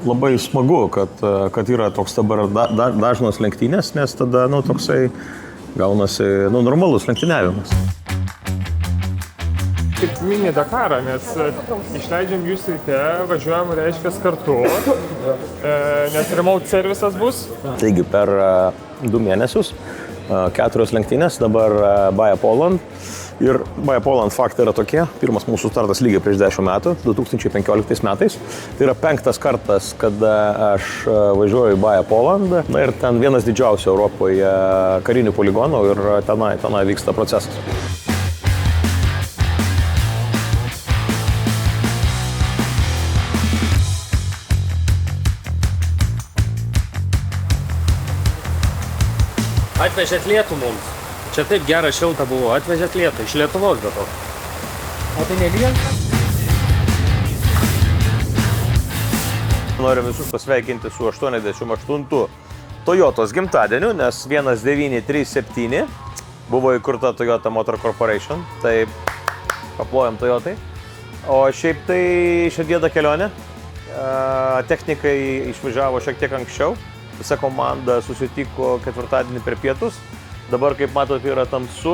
Labai smagu, kad yra toks dabar dažnos lenktynės, nes tada, toksai gaunasi, normalus lenktyniavimas. Kaip mini Dakarą, nes išleidžiam jūs ryte, važiuojam, reiškia, kartu, nes remote servisas bus. Taigi per 2 mėnesius 4 lenktynės, dabar Baja Poland. Ir Baja Poland faktai yra tokie. Pirmas mūsų startas lygiai prieš 10 metų, 2015 metais. Tai yra 5. kartas, kada aš važiuoju į Baja Poland. Na ir ten vienas didžiausių Europoje karinių poligonų ir tenai vyksta procesas. Atvežėt lietų mums. Čia taip gera šilta buvo. Atvežėt lietų. Iš Lietuvos be to. O tai nelyja? Noriu visus pasveikinti su 88 Toyotos gimtadieniu, nes 1937 buvo įkurta Toyota Motor Corporation. Tai paplojam Toyotai. O šiaip tai šiandieną kelionė. Technikai išvažiavo šiek tiek anksčiau. Visa komanda susitiko ketvirtadienį per pietus. Dabar, kaip matote, yra tamsu,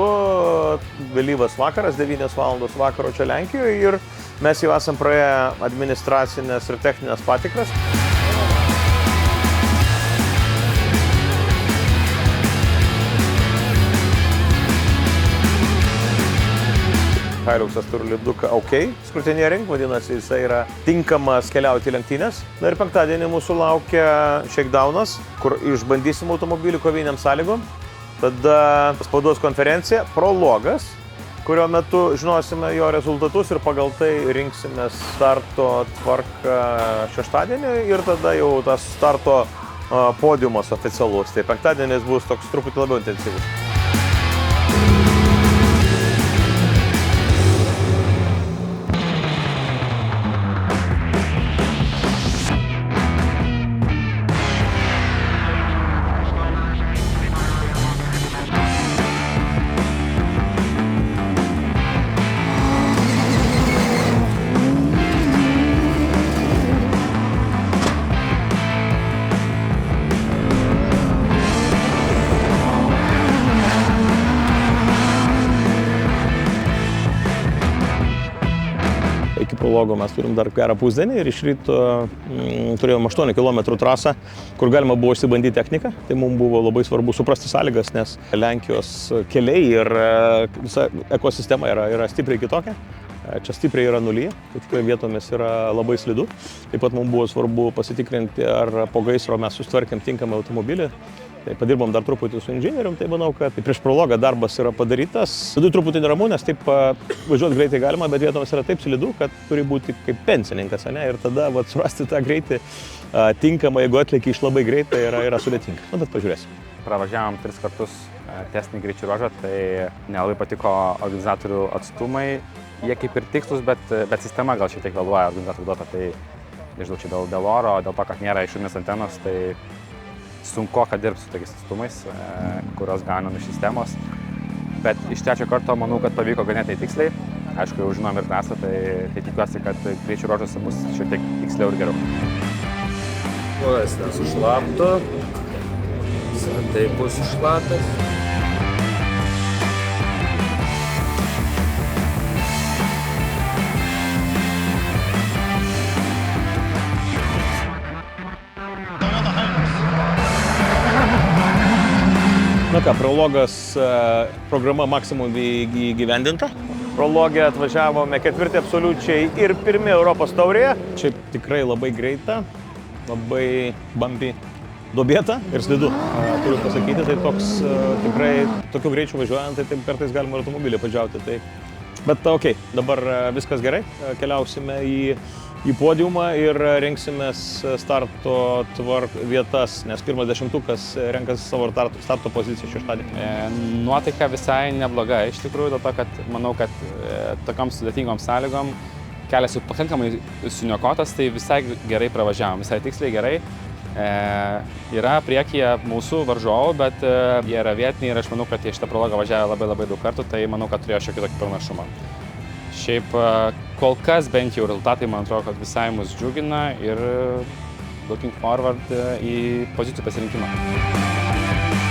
vėlyvas vakaras, 9 valandos vakaro čia Lenkijoje ir mes jau esam praėję administracinės ir techninės patikras. Hiluxas turi liduką OK scrutineering, vadinasi, jisai yra tinkamas keliauti į lenktynės. Na ir penktadienį mūsų laukia shakedownas, kur išbandysim automobilį koviniam sąlygom. Tada spaudos konferencija, prologas, kurio metu žinosime jo rezultatus ir pagal tai rinksime starto tvarką šeštadienį ir tada jau tas starto podiumas oficialus. Tai penktadienis bus toks truputį labiau intensyvus. Iki prologo mes turim dar gerą pusdienį ir iš ryto turėjom 8 km trasą, kur galima buvo išsibandyti techniką. Tai mums buvo labai svarbu suprasti sąlygas, nes Lenkijos keliai ir visa ekosistema yra stipriai kitokia. Čia stipriai yra nulyje, tai tikrai vietomis yra labai slidu. Taip pat mums buvo svarbu pasitikrinti, ar po gaisro mes susitvarkėm tinkamą automobilį. Tai padirbom dar truputį su inžinierium, tai manau, kad prieš prologą darbas yra padarytas. Viduj truputį neramu, nes taip važiuoti greitai galima, bet vietomis yra taip slidu, kad turi būti kaip pensininkas, ne? Ir tada surasti tą greitį tinkamą, jeigu atlieki iš labai greitai, yra sudėtinga. Bet pažiūrėsim. Pravažiavom 3 kartus testinį greičių ruožą, tai nelabai patiko organizatorių atstumai. Jie kaip ir tikslus, bet sistema gal šiek tiek vėluoja organizatorių duota. Tai nežinau, čia dėl oro, dėl to, kad nėra išorinės antenos, tai sunku, kad dirbti su tokiais atstumais, kurios gaunam iš sistemos. Bet iš 3 karto manau, kad pavyko ganėtinai tiksliai. Aišku, jau žinom ir trasą, tai tikiuosi, kad greičių ruožuose bus šiek tiek tiksliau ir geriau. Kojas nesušlapto. Tai bus šlatas. Na ką, prologas programa maksimum įgyvendinta. Prologė atvažiavome 4 absoliučiai ir 1 Europos taurėje. Čia tikrai labai greita, labai bumpy, duobėta ir slidu. Turiu pasakyti, tai toks tikrai tokiu greičiu važiuojant, tai taip kartais galima ir automobilį padžiauti. Tai... Bet ok, dabar viskas gerai, keliausime į podiumą ir rinksimės starto vietas, nes pirmas 10-ukas renkasi savo starto poziciją šeštadienį. Nuotaika visai nebloga, iš tikrųjų, dėl to, kad manau, kad tokiom sudėtingom sąlygom kelias jau pakankamai suniokotas, tai visai gerai pravažiavom, visai tiksliai gerai. Yra priekyje mūsų varžovų, bet jie yra vietiniai ir aš manau, kad jie šitą prologą važiavo labai daug kartų, tai manau, kad turėjo šiek tiek tokį pranašumą. Šiaip kol kas bent jau rezultatai, man atrodo, kad visai mus džiugina ir looking forward į pozicijų pasirinkimą.